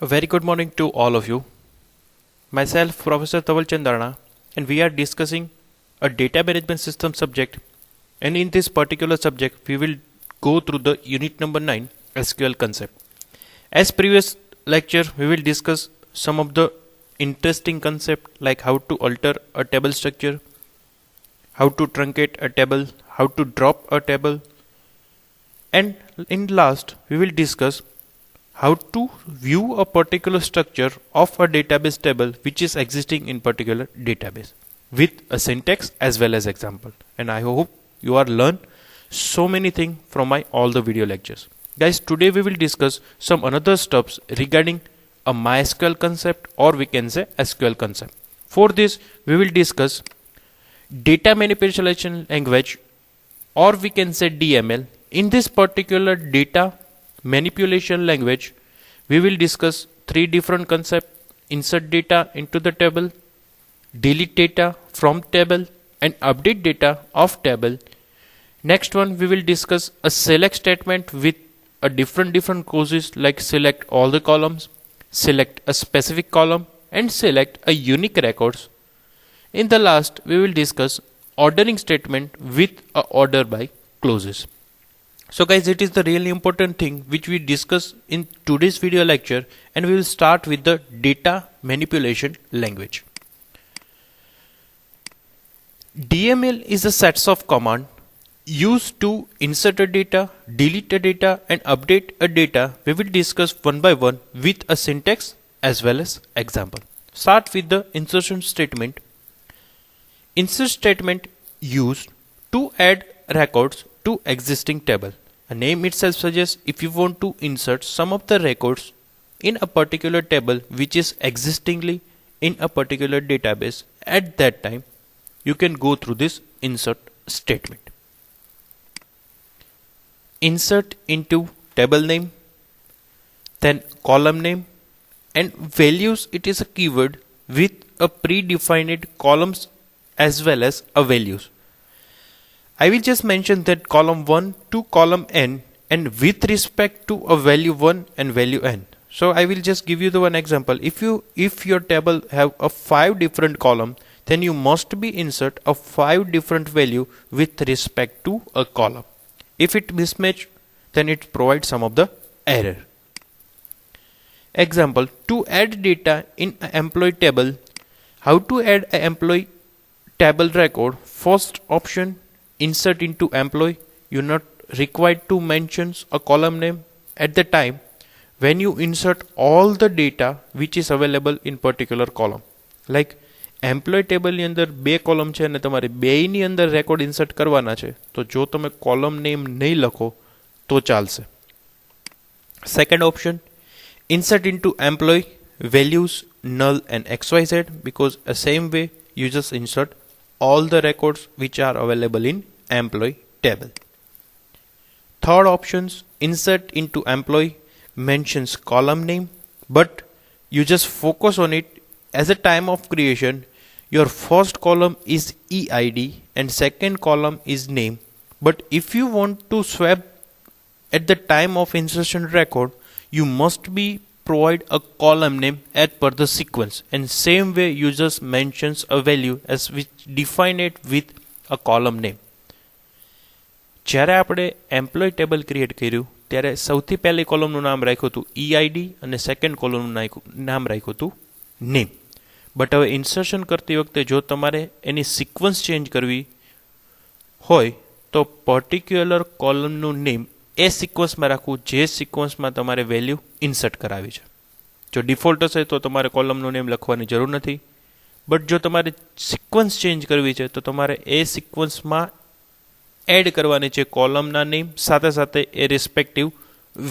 A very good morning to all of you. Myself, Professor Dhaval Chandarana, and we are discussing a data management system subject. And in this particular subject, we will go through the unit number 9 SQL concept. As previous lecture, we will discuss some of the interesting concept like how to alter a table structure, how to truncate a table, how to drop a table, and in last, we will discuss how to view a particular structure of a database table which is existing in particular database with a syntax as well as example. And I hope you are learn so many things from my all the video lectures. Guys, today we will discuss some another stuffs regarding a MySQL concept, or we can say SQL concept. For this, we will discuss data manipulation language, or we can say DML. In this particular data manipulation language, we will discuss three different concepts: insert data into the table, delete data from table, and update data of table. Next one, we will discuss a select statement with a different clauses like select all the columns, select a specific column, and select a unique records. In the last, we will discuss ordering statement with a order by clauses. So guys, it is the really important thing which we discuss in today's video lecture, and we will start with the data manipulation language. DML is a set of command used to insert a data, delete a data, and update a data. We will discuss one by one with a syntax as well as example. Start with the insertion statement. Insert statement used to add records to existing table. A name itself suggests if you want to insert some of the records in a particular table which is existingly in a particular database, at that time you can go through this insert statement. Insert into table name, then column name, and values. It is a keyword with a predefined columns as well as a values. I will just mention that column 1 to column n, and with respect to a value 1 and value n. So I will just give you the one example. If your table have a 5 different column, then you must be insert a 5 different value with respect to a column. If it mismatch, then it provides some of the error. Example, to add data in an employee table. How to add an employee table record? First option, insert into employee. You're not required to mention a column name at the time when you insert all the data which is available in particular column. Like employee ટેબલની અંદર બે column છે અને તમારે બેયની અંદર record insert કરવાના છે, તો જો તમે કોલમ નેમ નહીં લખો તો ચાલશે. Second option, insert into employee values null and xyz, because the same way you just insert all the records which are available in employee table. Third options, insert into employee mentions column name, but you just focus on it as a time of creation. Your first column is EID and second column is name. But if you want to swap at the time of insertion record, you must be provide a column name as per the sequence, and same way you just mentions a value as which define it with a column name. જ્યારે આપણે employ table create કર્યું ત્યારે સૌથી પહેલી કોલમનું નામ રાખ્યું હતું EID અને સેકન્ડ કોલમનું નામ રાખ્યું હતું નેમ. બટ હવે ઇન્સર્શન કરતી વખતે જો તમારે એની સિક્વન્સ ચેન્જ કરવી હોય તો પર્ટિક્યુલર કોલમનું નેમ એ સિક્વન્સમાં રાખવું જે સિક્વન્સમાં તમારે વેલ્યુ ઇન્સર્ટ કરાવી છે. જો ડિફોલ્ટ હશે તો તમારે કોલમનું નેમ લખવાની જરૂર નથી, બટ જો તમારે સિક્વન્સ ચેન્જ કરવી છે તો તમારે એ સિક્વન્સમાં એડ કરવાની છે કોલમના નેમ સાથે સાથે એ respective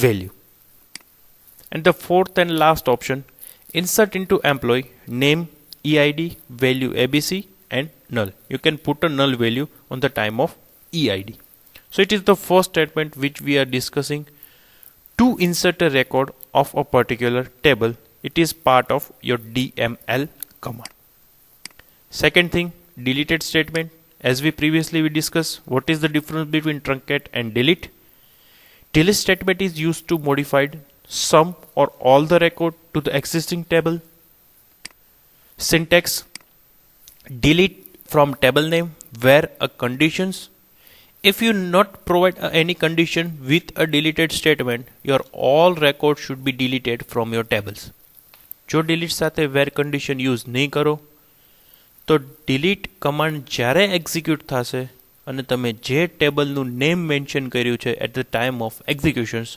value. And the fourth and last option, insert into employee name, EID, value ABC, and null. You can put a null value on the time of EID. So it is the first statement which we are discussing to insert a record of a particular table. It is part of your DML command. Second thing, deleted statement. As we previously discussed, what is the difference between truncate and delete? Delete statement is used to modify some or all the record to the existing table. Syntax: delete from table name where a conditions. If you not provide any condition with a deleted statement, your all records should be deleted from your tables. જો delete સાથે where condition use નહીં કરો તો delete command જ્યારે execute થશે અને તમે જે ટેબલનું નેમ મેન્શન કર્યું છે at the time of executions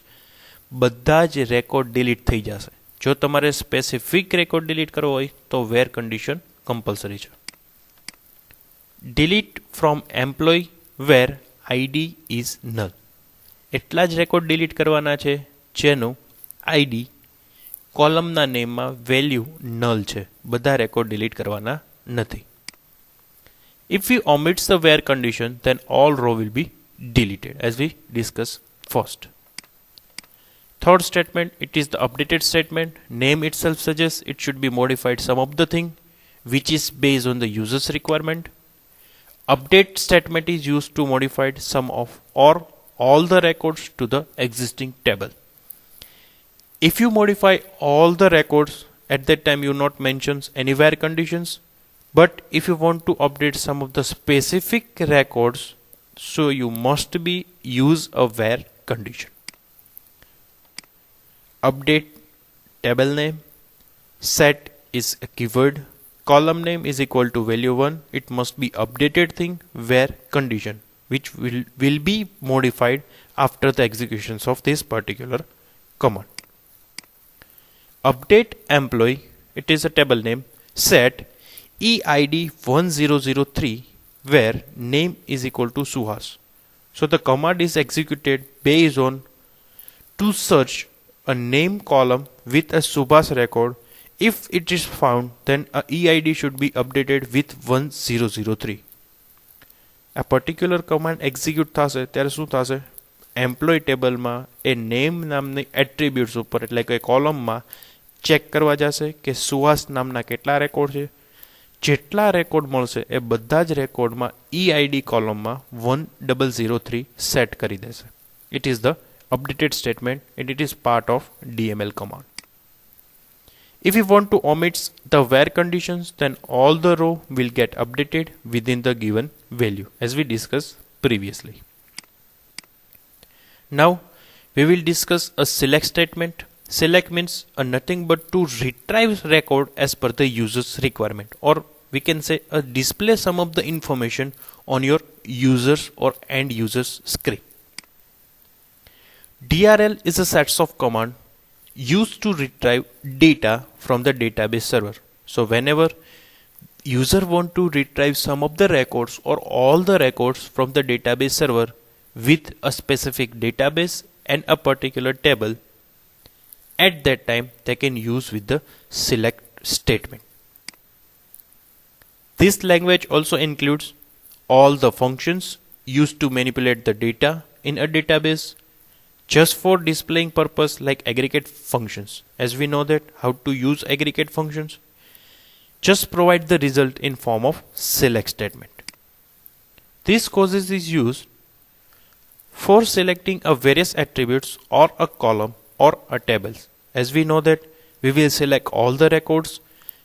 બધા જ રેકોર્ડ ડિલીટ થઈ જશે. જો તમારે સ્પેસિફિક રેકોર્ડ ડિલીટ કરવો હોય તો where condition કમ્પલસરી છે. delete from employee where ID is null. એટલા જ રેકોર્ડ ડિલીટ કરવાના છે જેનું ID કોલમના નેમમાં વેલ્યુ નલ છે. બધા રેકોર્ડ ડિલીટ કરવાના નથી. If we omits the where condition, then all row will be deleted, as we discussed first. Third statement, it is the updated statement. Name itself suggests it should be modified some of the thing which is based on the user's requirement. Update statement is used to modify some of or all the records to the existing table. If you modify all the records, at that time you not mentions any where conditions. But if you want to update some of the specific records, so you must be use a where condition. Update table name. Set is a keyword. Column name is equal to value 1. It must be updated thing where condition, which will be modified after the executions of this particular command. Update employee. It is a table name. Set EID 1003 where name is equal to Suhas. So the command is executed based on to search a name column with a Subhas record. If it is found, then a EID should be updated with 1003. A particular command execute થશે ત્યારે શું થશે? Employ ટેબલમાં એ name નામની attributes ઉપર એટલે કે કોલમમાં ચેક કરવા જશે કે સુહાસ નામના કેટલા રેકોર્ડ છે. જેટલા રેકોર્ડ મળશે એ બધા જ રેકોર્ડમાં EID કોલમમાં 1003 સેટ કરી દેશે. It is the updated statement and it is part of DML command. If you want to omit the where conditions, then all the row will get updated within the given value, as we discussed previously. Now we will discuss a select statement. Select means nothing but to retrieve record as per the user's requirement, or we can say display some of the information on your users or end users screen. DRL is a set of command used to retrieve data from the database server. So whenever user want to retrieve some of the records or all the records from the database server with a specific database and a particular table, at that time they can use with the select statement. This language also includes all the functions used to manipulate the data in a database just for displaying purpose, like aggregate functions. As we know that how to use aggregate functions, just provide the result in form of select statement. This causes is used for selecting a various attributes or a column or a table. As we know that we will select all the records,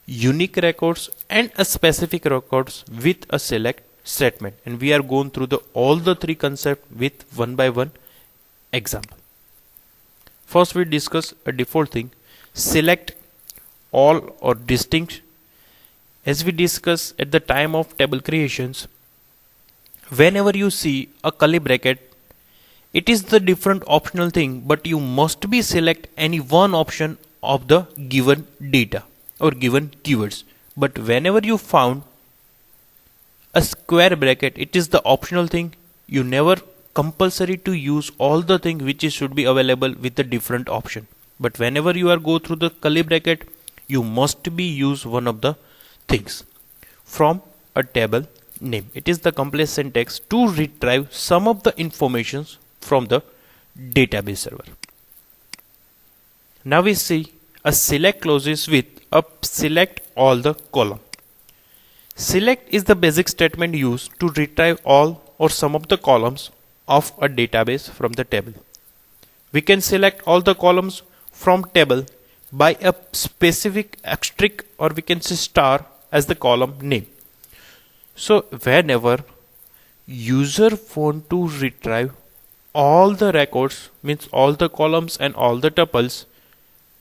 unique records and a specific records with a select statement, and we are going through all the three concepts with one by one example. First we discuss a default thing, select all or distinct. As we discussed at the time of table creations, whenever you see a curly bracket, it is the different optional thing, but you must be select any one option of the given data or given keywords. But whenever you found a square bracket, it is the optional thing. You never compulsory to use all the thing which is should be available with the different option. But whenever you are go through the curly bracket, you must be use one of the things from a table name. It is the complex syntax to retrieve some of the informations from the database server. Now we see a select clauses with a select all the column. Select is the basic statement used to retrieve all or some of the columns of a database from the table. We can select all the columns from table by a specific asterisk, or we can say star as the column name. So whenever user want to retrieve all the records, means all the columns and all the tuples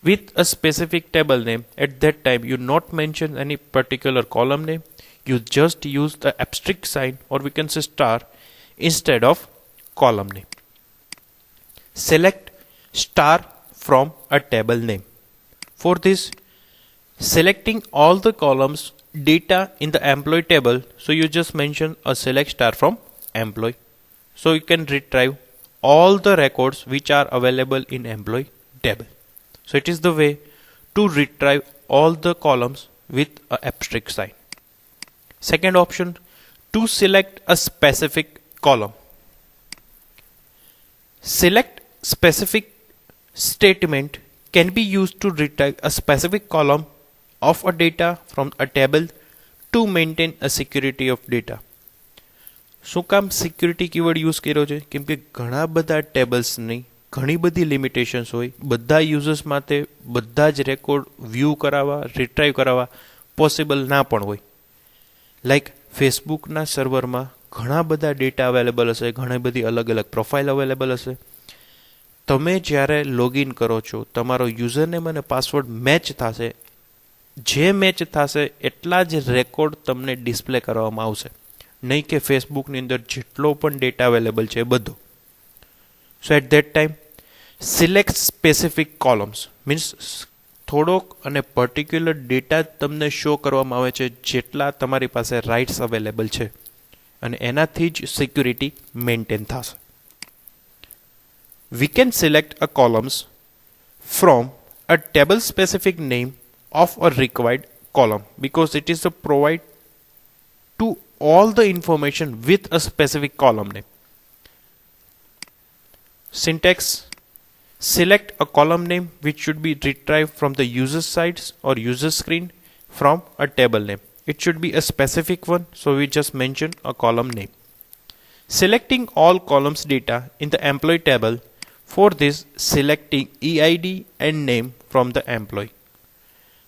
with a specific table name, at that time you not mention any particular column name, you just use the asterisk sign, or we can say star, instead of column name. Select star from a table name. For this, selecting all the columns data in the employee table, so you just mention a select star from employee, so you can retrieve all the records which are available in employee table. So it is the way to retrieve all the columns with a asterisk sign. Second option, to select a specific column. Select specific statement can be used to retrieve a specific column of a data from a table to maintain a security of data. શું કામ security keyword use કર્યો છે? કેમ કે ઘણા બધા ટેબલ્સની ઘણી બધી લિમિટેશન્સ હોય, બધા યુઝર્સ માટે બધા જ રેકોર્ડ વ્યૂ કરાવવા, રિટ્રાઈવ કરાવવા પોસિબલ ના પણ હોય. લાઈક ફેસબુકના સર્વરમાં ઘણા બધા ડેટા અવેલેબલ હશે, ઘણી બધી અલગ અલગ પ્રોફાઇલ અવેલેબલ હશે. તમે જ્યારે લોગિન કરો છો, તમારો યુઝરનેમ અને પાસવર્ડ મેચ થશે, જે મેચ થશે એટલા જ રેકોર્ડ તમને ડિસ્પ્લે કરવામાં આવશે, નહીં કે ફેસબુકની અંદર જેટલો પણ ડેટા અવેલેબલ છે બધો. So at that time select specific columns, means થોડોક અને પર્ટિક્યુલર ડેટા તમને શો કરવામાં આવે છે જેટલા તમારી પાસે રાઇટ્સ અવેલેબલ છે, અને એનાથી જ સિક્યુરિટી મેન્ટેન થશે. We can select a columns from a table specific name of a required column because it is a provide to all the information with a specific column name. Syntax: select a column name which should be retrieved from the user sides or user screen from a table name. It should be a specific one, so we just mention a column name. Selecting all columns data in the employee table. For this, selecting EID and name from the employee.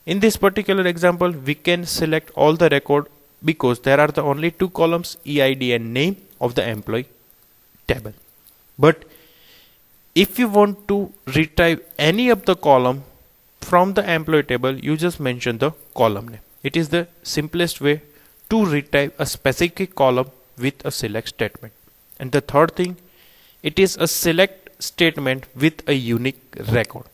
In this particular example, we can select all the record because there are the only two columns, EID and name of the employee table. But if you want to retrieve any of the column from the employee table, you just mention the column name. It is the simplest way to retrieve a specific column with a select statement. And the third thing, it is a select statement with a unique record.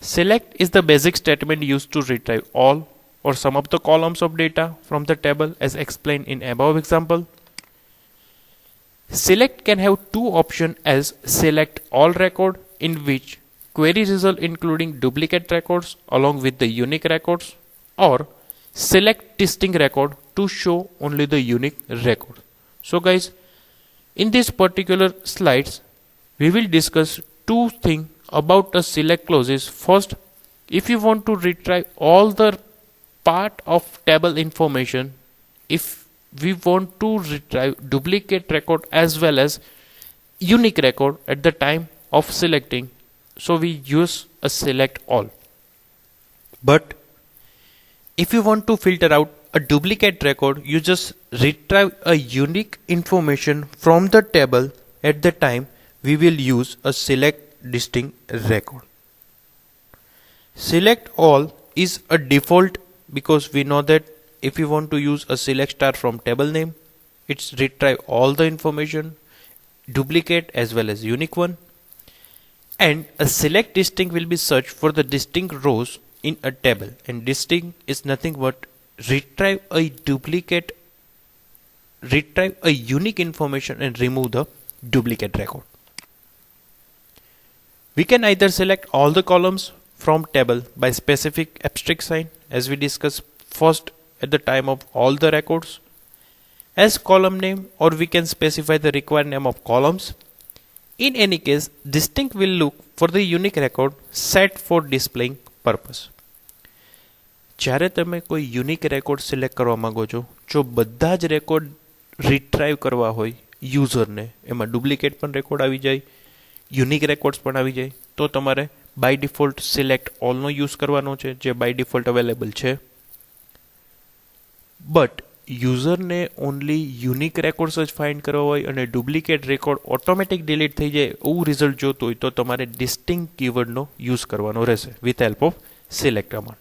Select is the basic statement used to retrieve all or some of the columns of data from the table as explained in above example. Select can have two options as select all record, in which query result including duplicate records along with the unique records, or select distinct record to show only the unique record. So guys, in this particular slides we will discuss two things about the select clauses. First, if you want to retrieve all the part of table information, if we want to retrieve duplicate record as well as unique record at the time of selecting, so we use a select all. But if you want to filter out a duplicate record, you just retrieve a unique information from the table. At the time we will use a select distinct record. Select all is a default because we know that if you want to use a select star from table name, it's retrieve all the information, duplicate as well as unique one. And a select distinct will be search for the distinct rows in a table, and distinct is nothing but retrieve a duplicate, retrieve a unique information and remove the duplicate record. We can either select all the columns from table by specific asterisk sign, as we discussed first at the time of all the records, as column name, or we can specify the required name of columns. In any case, distinct will look for the unique record set for displaying purpose. જ્યારે તમે કોઈ unique record select કરવા માંગો છો, જો બધા જ record retrieve કરવા હોય યુઝરને, એમાં ડુપ્લિકેટ પણ રેકોર્ડ આવી જાય, યુનિક રેકોર્ડ્સ પણ આવી જાય, તો તમારે બાય ડિફોલ્ટ સિલેક્ટ ઓલનો યુઝ કરવાનો છે જે બાય ડિફોલ્ટ અવેલેબલ છે. બટ યુઝરને ઓનલી યુનિક રેકોર્ડ્સ જ ફાઇન્ડ કરવા હોય અને ડુપ્લિકેટ રેકોર્ડ ઓટોમેટિક ડિલીટ થઈ જાય એવું રિઝલ્ટ જોતું હોય તો તમારે ડિસ્ટિંક્ટ કીવર્ડનો યુઝ કરવાનો રહેશે with help of select command.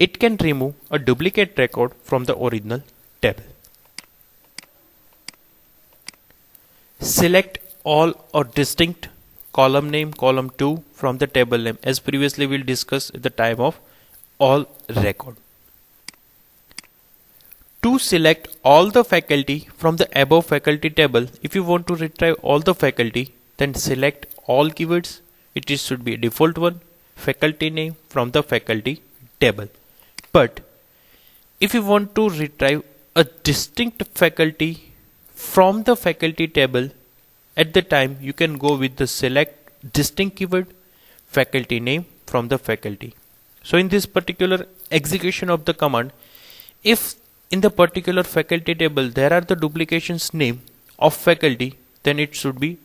It can remove a duplicate record from the original table. Select all or distinct column name, column 2 from the table name as previously we'll discuss at the time of all record. To select all the faculty from the above faculty table, if you want to retrieve all the faculty, then select all keywords. It should be a default one, faculty name from the faculty table. But if you want to retrieve a distinct faculty from the faculty table, at the time you can go with the select distinct keyword, faculty name from the faculty. So in this particular execution of the command, if in the particular faculty table there are the duplications name of faculty, then it should be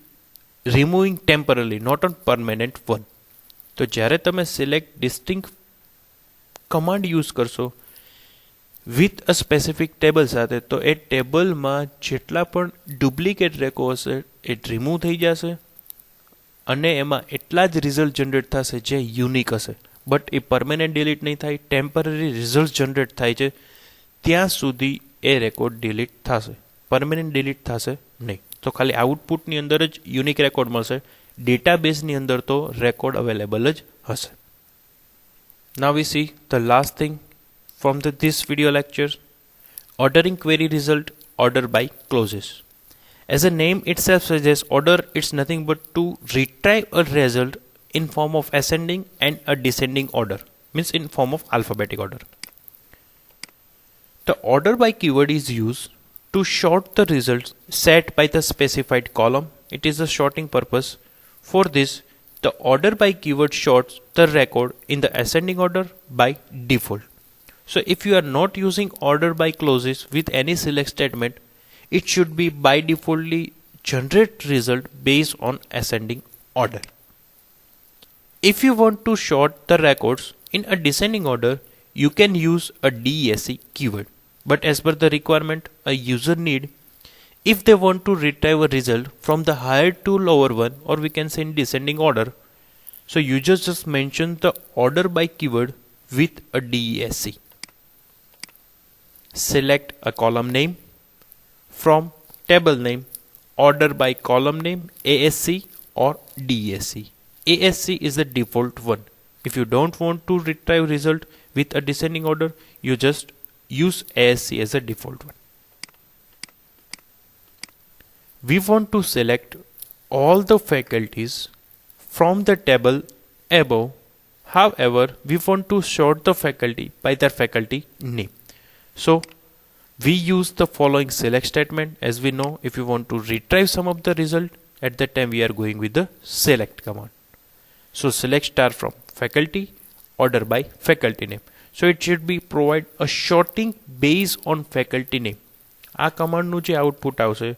removing temporarily, not on permanent one. તો જ્યારે તમે select distinct command use કરશો with a specific table સાથે તો એ ટેબલમાં જેટલા પણ duplicate record હશે એ રિમૂવ થઈ જશે અને એમાં એટલા જ રિઝલ્ટ જનરેટ થશે જે યુનિક હશે. બટ એ પરમેનન્ટ ડિલીટ નહીં થાય, ટેમ્પરરી રિઝલ્ટ જનરેટ થાય છે ત્યાં સુધી એ રેકોર્ડ ડિલીટ થશે, પરમેનન્ટ ડિલીટ થશે નહીં. તો ખાલી આઉટપુટની અંદર જ યુનિક રેકોર્ડ મળશે, ડેટાબેઝની અંદર તો રેકોર્ડ અવેલેબલ જ હશે. Now we see the last thing from this video lecture, ordering query result, order by clauses. As a name itself suggests, order it's nothing but to retrieve a result in form of ascending and a descending order, means in form of alphabetic order. The order by keyword is used to sort the results set by the specified column. It is a sorting purpose. For this, the order by keyword sorts the record in the ascending order by default. So if you are not using order by clauses with any select statement, it should be by defaultly generate result based on ascending order. If you want to sort the records in a descending order, you can use a DESC keyword. But as per the requirement a user need, if they want to retrieve a result from the higher to lower one, or we can say in descending order, so you just mention the order by keyword with a DESC. Select a column name from table name, order by column name, ASC or DESC. ASC is the default one. If you don't want to retrieve result with a descending order, you just use ASC as a default one. We want to select all the faculties from the table above. However, we want to sort the faculty by their faculty name. So we use the following select statement. As we know, if you want to retrieve some of the result, at that time we are going with the select command. So select star from faculty, order by faculty name. So it should be provide a sorting based on faculty name. આ કમાન્ડનું જે output આવશે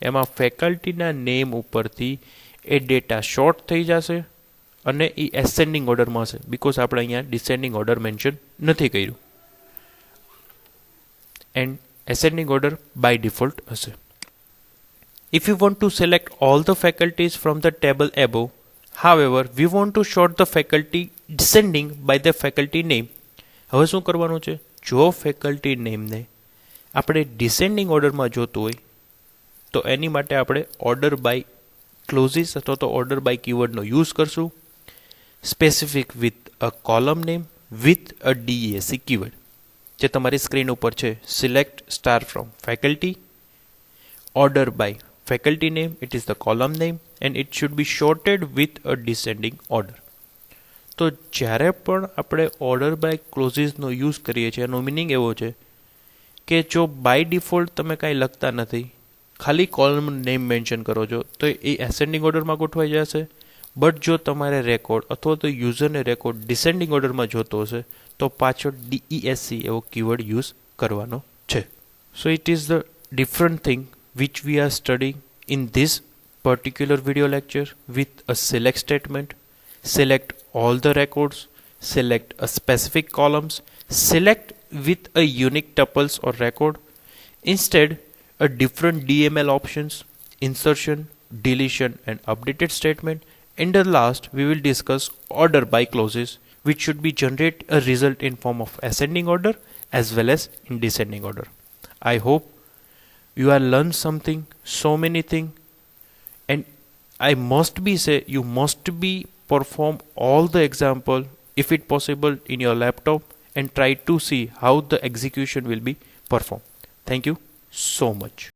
એમાં ફેકલ્ટીના name ઉપરથી એ data short થઈ જશે અને એ ascending ઓર્ડરમાં હશે, બિકોઝ આપણે અહીંયા ડિસેન્ડિંગ ઓર્ડર મેન્શન નથી કર્યું, and ascending order by default હશે. If you want to select all the faculties from the table above, however, we want to sort the faculty descending by the faculty name. હવે શું કરવાનું છે, જો faculty નેમને આપણે descending ઓર્ડરમાં જોતું હોય તો એની માટે આપણે ઓર્ડર બાય ક્લોઝિસ અથવા તો ઓર્ડર બાય કીવર્ડનો યુઝ કરશું, specific with a column name with a DESC keyword જે તમારી સ્ક્રીન ઉપર છે. Select star from faculty, order by faculty name, it is the column name, and it should be sorted with a descending order. તો જ્યારે પણ આપણે order by ક્લોઝિસનો use કરીએ છીએ એનો મિનિંગ એવો છે કે જો બાય ડિફોલ્ટ તમે કાંઈ લખતા નથી, ખાલી કોલમ નેમ મેન્શન કરો છો તો એ એસેન્ડિંગ ઓર્ડરમાં ગોઠવાઈ જશે. બટ જો તમારે રેકોર્ડ અથવા તો યુઝરને રેકોર્ડ ડિસેન્ડિંગ ઓર્ડરમાં જોતો હશે તો પાછળ DESC એવો કીવર્ડ યુઝ કરવાનો છે. So it is the different thing which we are studying in this particular video lecture with a select statement, select all the records, select a specific columns, select with a unique tuples or record. Instead, a different DML options, insertion, deletion and updated statement. In the last, we will discuss order by clauses, which should be generate a result in form of ascending order as well as in descending order. I hope you have learned something, so many things, and I must be say you must be perform all the example if it possible in your laptop and try to see how the execution will be performed. Thank you so much.